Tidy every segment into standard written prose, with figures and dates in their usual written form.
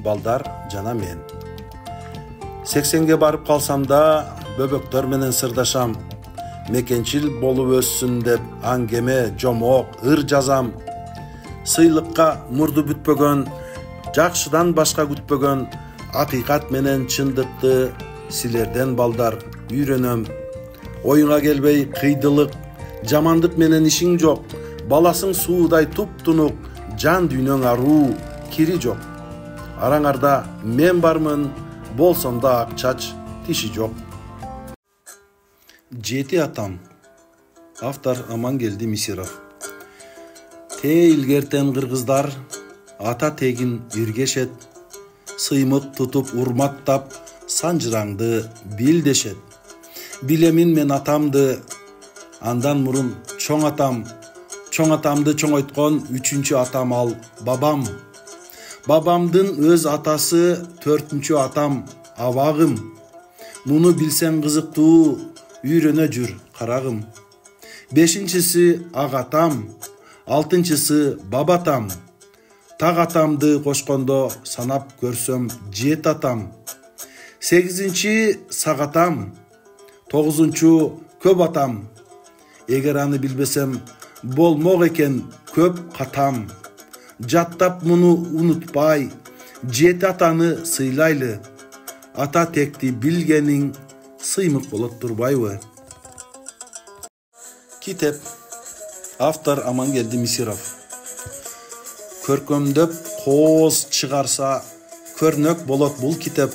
балдар жана мен. 80ге барып калсам да бөбөктөр менен сырдашам. Мекенчил болуп өссүн деп аңгеме, жомок, ыр жазам. Сыйлыкка мурду бүтпөгөн, жакшыдан башка күтпөгөн, акыйкат менен чындыкты силерден балдар үйрөнөм. Оюңа келбей кыйдылык, жамандык менен ишиң жок. Баласың суудай туп-тунук, жан дүйнөң аруу, кири жок. Араңарда мен бармын, болсом да ак чач, тиши жок. 7 атам. Автор Амангелди Мисиров. Те илгертен кыргыздар ата тегин иргешет. Сыймык тутуп урматтап санжыраңды билдешет. Билемин мен атамды, андан мурун чоң атамды чоңойткон 3-чү атам ал бабам. Бабамдын өз атасы 4-чү атам абагым. Муну билсең кызыктуу, үйрөнө жүр карагым. 5-чиси ак атам, 6-чысы бабатам. Так атамды кошкондо санап көрсөм 7 атам. 8-чи сагатам, 9-чу көп атам. Эгер аны билбесем болмок экен көп катам. Жаттап муну унутпай, 7 атаны сыйлайлы. Ата текти билгениң сыймык болот турбайбы? Китеп. Автор Амангелди Мисиров. Көркөмдөп кооз чыгарса, көрнөк болот бул китеп.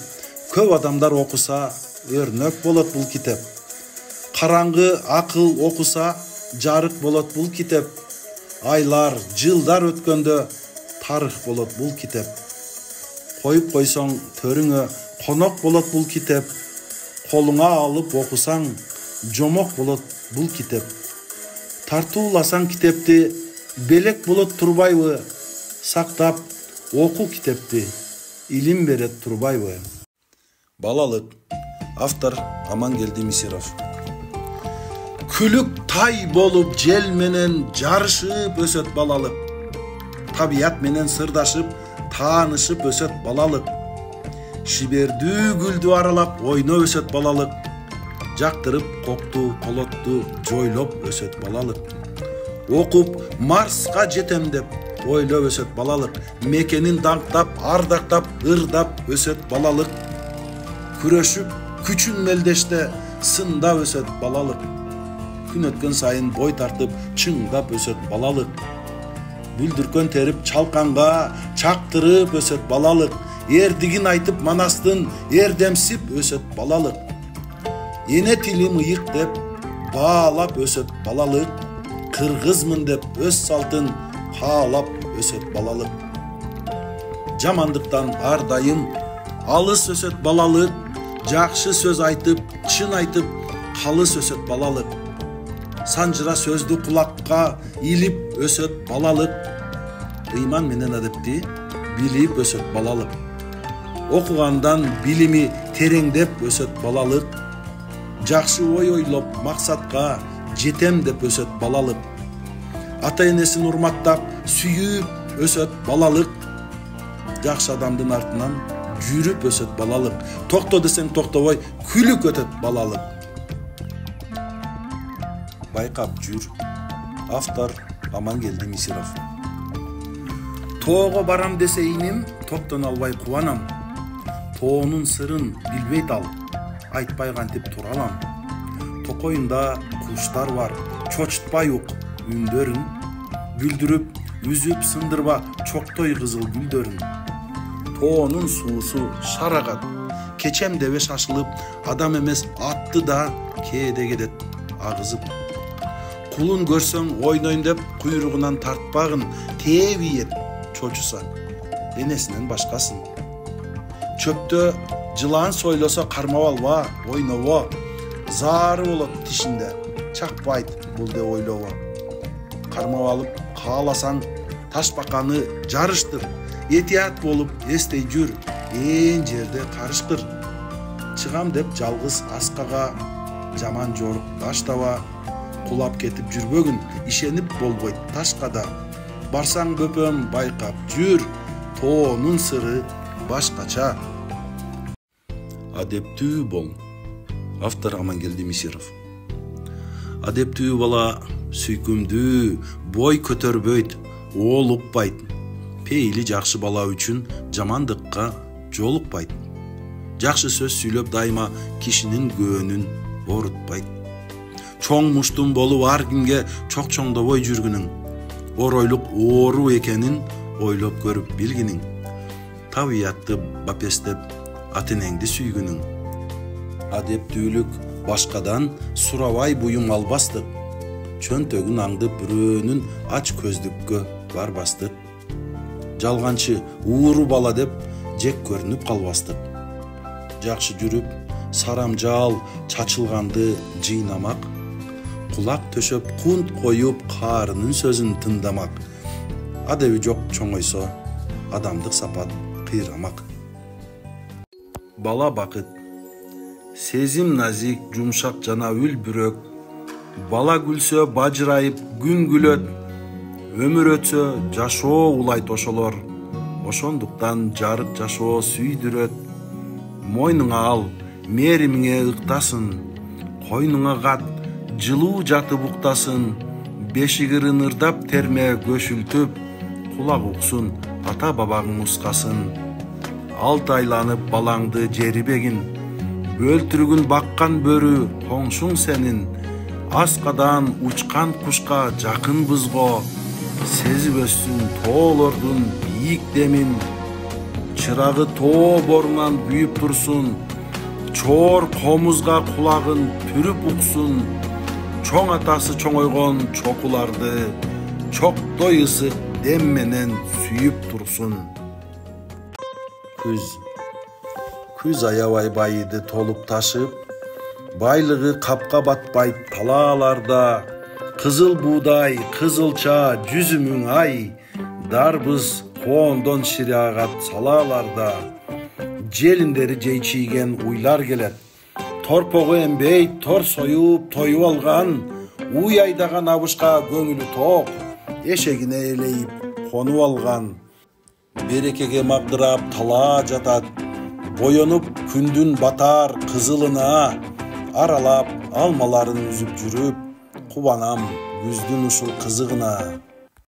Көп адамдар окуса, өрнөк болот бул китеп. Караңгы акыл окуса, жарык болот бул китеп. Айлар, жылдар өткөндө тарых болот бул китеп. Коюп койсоң төрүңө конок болот бул китеп. Колуңа алып окусаң, жомок болот бул китеп. Тартууласаң китепти, белек болот турбайбы? Сактап оку китепти, илим берет турбайбы? Балалык. Автор Амангелди Мисиров. Күлүк тай болуп жел менен жарышып өсөт балалык. Табият менен сырдашып, таанышып өсөт балалык. Шибердүү гүлдү аралап ойно өсөт балалык. Жактырып кокту, колотту жойлоп өсөт балалык. Окуп Марска жетем деп ойлоп өсөт балалык. Мекенин даңктап, ардактап, ырдап өсөт балалык. Күрөшүп, күчүн мелдеште сындап өсөт балалык. Күн өткөн сайын бой тартып, чыңдап өсөт балалык. Бүлдүркөн терип чалканга чактырып өсөт балалык. Эрдигин айтып манастын эрдемсип өсөт балалык. Эне тилим ыйык деп баалап өсөт балалык. Кыргызмын деп өз салтын каалап өсөт балалык. Жамандыктан ар дайым алыс өсөт балалык. Жакшы сөз айтып, чын айтып калыс өсөт балалык. Санжыра сөздү кулакка илип өсөт балалык. Ыйман менен адепти билип өсөт балалык. Окугандан билими тереңдеп өсөт балалык. Жакшы ой ойлоп максатка жетем деп өсөт балалык. Ата энесин урматтап, сүйүп өсөт балалык. Жакшы адамдын артынан жүрүп өсөт балалык. Токто десең токтобой, күлүп өтөт балалык. Байкап жүр. Автор Амангелди Мисиров. Тоого барам десе иним, токтон албай кубанам. Тоонун сырын билбей дал, айтпай кантип туралам. Токоюнда куштар бар, чочутпай ук үндөрүн. Бүлдүрүп, үзүп сындырба чоктой кызыл гүлдөрүн. Тоонун суусу шарагат, кечем дебе шашылып, адам эмес атты да кээде кетет агызып. Кулун көрсөң ойнойн деп куйругунан тартпагын, тебиет чочуса энесинен башкасын. Чөптө жылан сойлосо кармап алба, ойнобо. Заары болот тишинде, чакпайт бул деп ойлобо. Кармап алып кааласаң ташбаканы жарыштыр. Этият болуп эстей жүр, ээн жерде карышкыр. Чыгам деп жалгыз аскага, жаман жорук таштаба. Кулап кетип жүрбөгүн, ишенип болбойт ташка да. Барсаң бөпөм байкап жүр, тоонун сыры башкача. Адептүү бол. Автор Амангелди Мисиров. Адептүү бала сүйкүмдүү, бой көтөрбөйт, оолукпайт. Пейили жакшы бала үчүн жамандыкка жолукпайт. Жакшы сөз сүйлөп дайыма кишинин көөнүн оорутпайт. Чоң муштун болуп ар кимге чоңдобой жүргүнүң, оройлук оору экенин ойлоп көрүп билгиниң. Табиятты бапестеп ата энеңди сүйгүнүң. Адептүүлүк башкадан сурабай буюм албастык. Чөнтөгүн аңдып бирөөнүн ач көздүккө барбастык. Жалганчы ууру бала деп жек көрүнүп калбастык. Жакшы жүрүп, сарамжаал чачылганды жыйнамак. Кулак төшөп кунт коюп каарынын сөзүн тындамак. Адеби жок чоңойсо, адамдык сапат кыйрамак. Бала бакыт. Сезим назик, жумшак жана үлбүрөк. Бала күлсө бажырайып күн күлөт. Өмүр өтсө жашоо улайт ошолор. Ошондуктан жарык жашоо сүйдүрөт. Мойнуңа ал, мээримиңе ыктасын. Койнуңа кат, жылуу жатып уктасын. Бешигирин ырдап терме көшүлтүп. Кулак уксун, ата бабаң ускасын. Алт айланып балаңды жерибегин. Бөлтүрүгүн баккан бөрү коңшуң сенин. Аскадан учкан кушка жакын бызго. Сезип өссүн тоолордун бийик демин. Чырагы тоо боруңан күйүп турсун. Чоор комузга кулагын түрүп уксун. Чоң атасы чоңойгон чокуларды чоктой ысык дем менен сүйүп турсун. Күз аябай байыды толуп ташып, байлыгы капка батпайт талааларда. Кызыл буудай, кызылча, жүзүмүң ай, дарбыз коондон шире агат салааларда. Желиндери жейчийген уйлар келет. Торпогу эмбей, тор союп, тоюп алган. Уй айдаган абышка көңүлү тоок, эшегине элейип конуп алган. Берекеге магдырап талаа жатат. Боенуп күндүн батар кызылына. Аралап алмаларын үзүп жүрүп, кубанам күздүн ушул кызыгына.